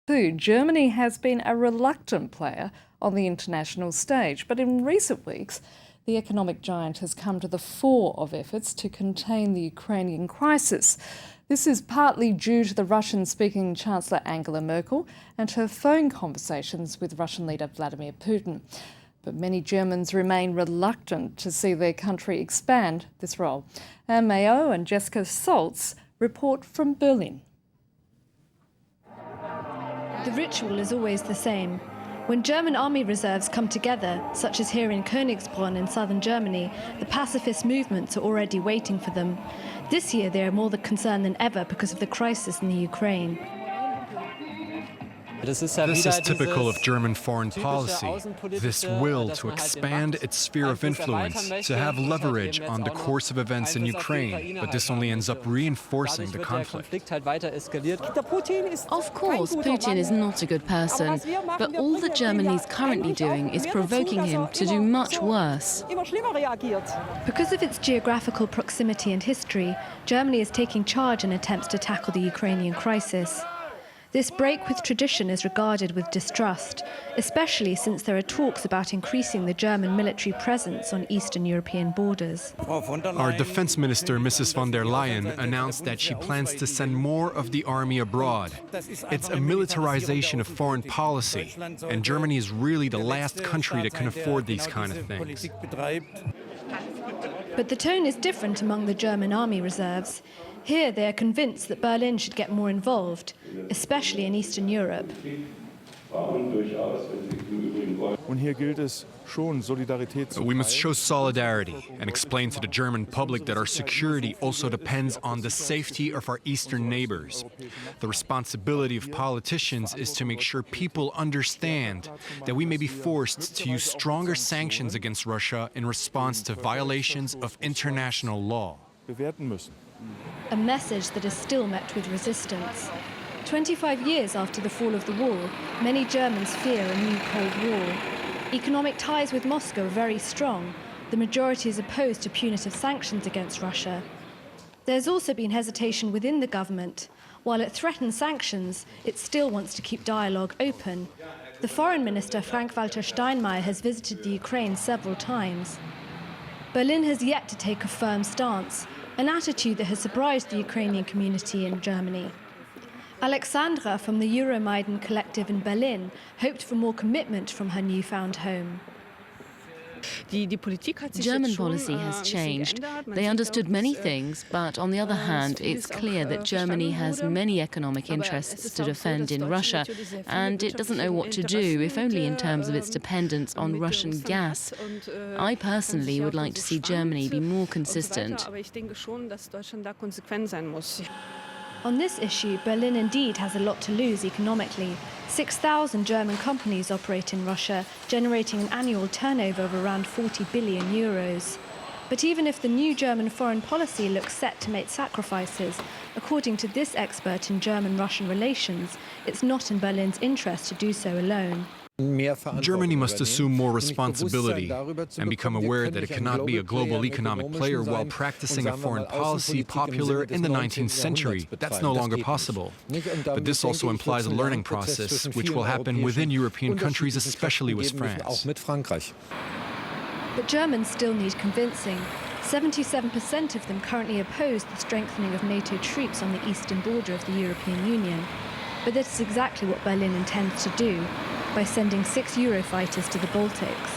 Germany has been a reluctant player on the international stage, but in recent weeks, the economic giant has come to the fore of efforts to contain the Ukrainian crisis. This is partly due to the Russian-speaking Chancellor Angela Merkel and her phone conversations with Russian leader Vladimir Putin. But many Germans remain reluctant to see their country expand this role. Anne Mayo and Jessica Saltz report from Berlin. The ritual is always the same. When German army reserves come together, such as here in Königsbrunn in southern Germany, the pacifist movements are already waiting for them. This year they are more concerned than ever because of the crisis in the Ukraine. This is typical of German foreign policy, this will to expand its sphere of influence, to have leverage on the course of events in Ukraine, but this only ends up reinforcing the conflict. Of course, Putin is not a good person, but all that Germany is currently doing is provoking him to do much worse. Because of its geographical proximity and history, Germany is taking charge in attempts to tackle the Ukrainian crisis. This break with tradition is regarded with distrust, especially since there are talks about increasing the German military presence on Eastern European borders. Our defense minister, Mrs. von der Leyen, announced that she plans to send more of the army abroad. It's a militarization of foreign policy, and Germany is really the last country that can afford these kind of things. But the tone is different among the German army reserves. Here they are convinced that Berlin should get more involved, especially in Eastern Europe. We must show solidarity and explain to the German public that our security also depends on the safety of our eastern neighbors. The responsibility of politicians is to make sure people understand that we may be forced to use stronger sanctions against Russia in response to violations of international law. A message that is still met with resistance. 25 years after the fall of the wall, many Germans fear a new Cold War. Economic ties with Moscow are very strong. The majority is opposed to punitive sanctions against Russia. There's also been hesitation within the government. While it threatens sanctions, it still wants to keep dialogue open. The Foreign Minister, Frank-Walter Steinmeier, has visited the Ukraine several times. Berlin has yet to take a firm stance, an attitude that has surprised the Ukrainian community in Germany. Alexandra from the Euromaidan collective in Berlin hoped for more commitment from her newfound home. German policy has changed. They understood many things, but on the other hand, it's clear that Germany has many economic interests to defend in Russia, and it doesn't know what to do, if only in terms of its dependence on Russian gas. I personally would like to see Germany be more consistent. On this issue, Berlin indeed has a lot to lose economically. 6,000 German companies operate in Russia, generating an annual turnover of around 40 billion euros. But even if the new German foreign policy looks set to make sacrifices, according to this expert in German-Russian relations, it's not in Berlin's interest to do so alone. Germany must assume more responsibility and become aware that it cannot be a global economic player while practicing a foreign policy popular in the 19th century. That's no longer possible. But this also implies a learning process, which will happen within European countries, especially with France. But Germans still need convincing. 77% of them currently oppose the strengthening of NATO troops on the eastern border of the European Union. But this is exactly what Berlin intends to do, by sending 6 Eurofighters to the Baltics.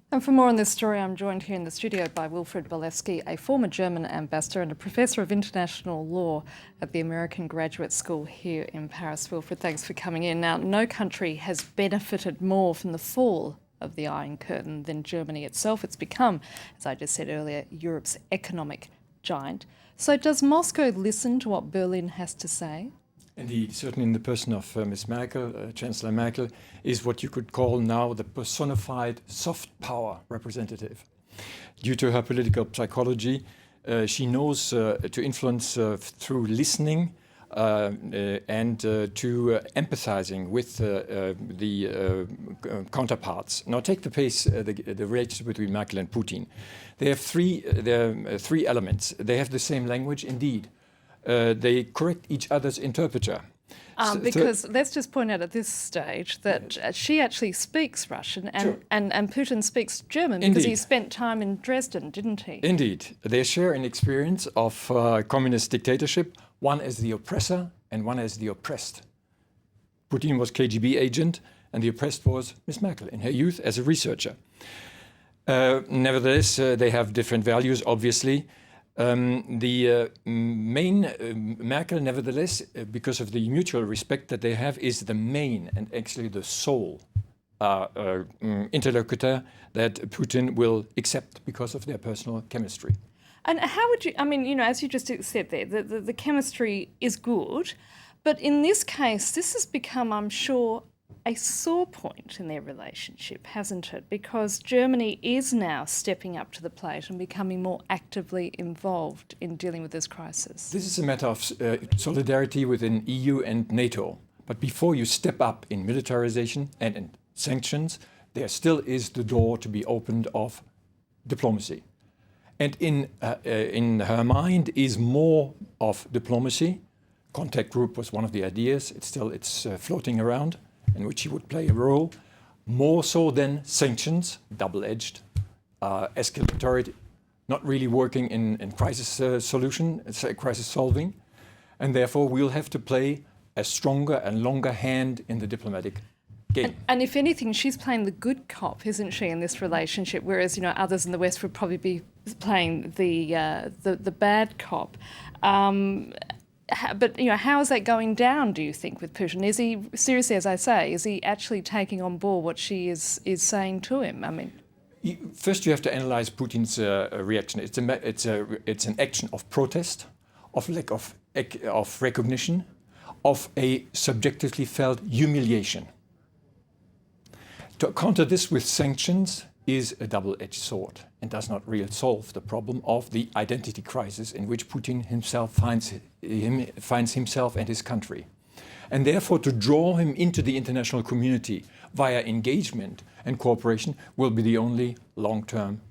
And for more on this story, I'm joined here in the studio by Wilfried Bolewski, a former German ambassador and a professor of international law at the American Graduate School here in Paris. Wilfried, thanks for coming in. Now, no country has benefited more from the fall of the Iron Curtain than Germany itself. It's become, as I just said earlier, Europe's economic giant. So does Moscow listen to what Berlin has to say? Indeed, certainly in the person of Ms. Merkel, Chancellor Merkel, is what you could call now the personified soft power representative. Due to her political psychology, she knows to influence through listening and to empathizing with the counterparts. Now take the relationship between Merkel and Putin. They have three elements. They have the same language, indeed. they correct each other's interpreter. Because let's just point out at this stage that she actually speaks Russian and Putin speaks German because he spent time in Dresden, didn't he? Indeed. They share an experience of communist dictatorship, one as the oppressor and one as the oppressed. Putin was KGB agent and the oppressed was Miss Merkel in her youth as a researcher. Nevertheless, they have different values, obviously. The main Merkel, nevertheless, because of the mutual respect that they have, is the main and actually the sole interlocutor that Putin will accept because of their personal chemistry. And how would you, I mean, you know, as you just said there, the chemistry is good, but in this case, this has become, I'm sure, a sore point in their relationship, hasn't it? Because Germany is now stepping up to the plate and becoming more actively involved in dealing with this crisis. This is a matter of solidarity within EU and NATO. But before you step up in militarization and in sanctions, there still is the door to be opened of diplomacy. And in her mind is more of diplomacy. Contact group was one of the ideas. It's floating around, in which he would play a role, more so than sanctions, double-edged, escalatory, not really working in crisis solution, crisis solving, and therefore we'll have to play a stronger and longer hand in the diplomatic game. And if anything, she's playing the good cop, isn't she, in this relationship? Whereas, you know, others in the West would probably be playing the bad cop. But, you know, how is that going down, do you think, with Putin? Is he, seriously, as I say, is he actually taking on board what she is saying to him? I mean, first you have to analyze Putin's reaction. It's an action of protest, of lack of recognition, of a subjectively felt humiliation. To counter this with sanctions is a double-edged sword and does not really solve the problem of the identity crisis in which Putin himself finds himself and his country. And therefore to draw him into the international community via engagement and cooperation will be the only long-term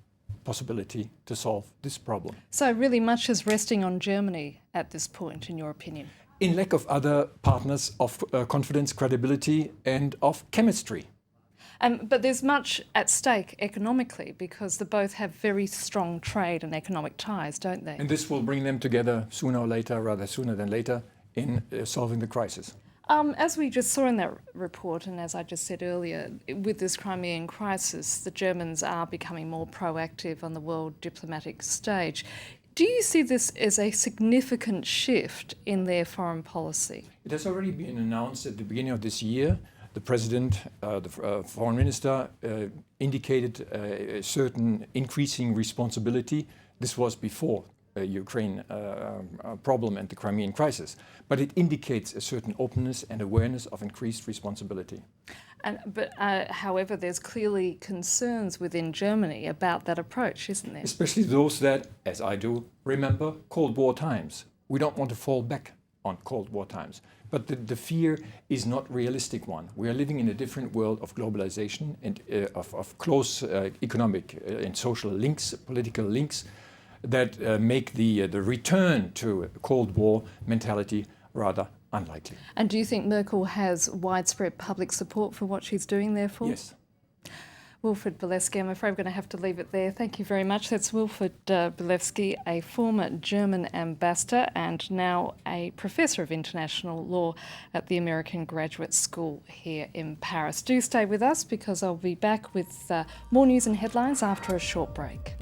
possibility to solve this problem. So really much is resting on Germany at this point, in your opinion? In lack of other partners of confidence, credibility and of chemistry. But there's much at stake economically because they both have very strong trade and economic ties, don't they? And this will bring them together sooner or later, rather sooner than later, in solving the crisis. As we just saw in that report, and as I just said earlier, with this Crimean crisis, the Germans are becoming more proactive on the world diplomatic stage. Do you see this as a significant shift in their foreign policy? It has already been announced at the beginning of this year. The president, the foreign minister, indicated a certain increasing responsibility. This was before Ukraine problem and the Crimean crisis. But it indicates a certain openness and awareness of increased responsibility. However, there's clearly concerns within Germany about that approach, isn't there? Especially those that, as I do, remember Cold War times. We don't want to fall back on Cold War times. But the fear is not realistic one. We are living in a different world of globalization and of close economic and social links, political links, that make the return to Cold War mentality rather unlikely. And do you think Merkel has widespread public support for what she's doing, therefore? Yes. Wilfried Bileski, I'm afraid we're going to have to leave it there. Thank you very much. That's Wilfried Bileski, a former German ambassador and now a professor of international law at the American Graduate School here in Paris. Do stay with us because I'll be back with more news and headlines after a short break.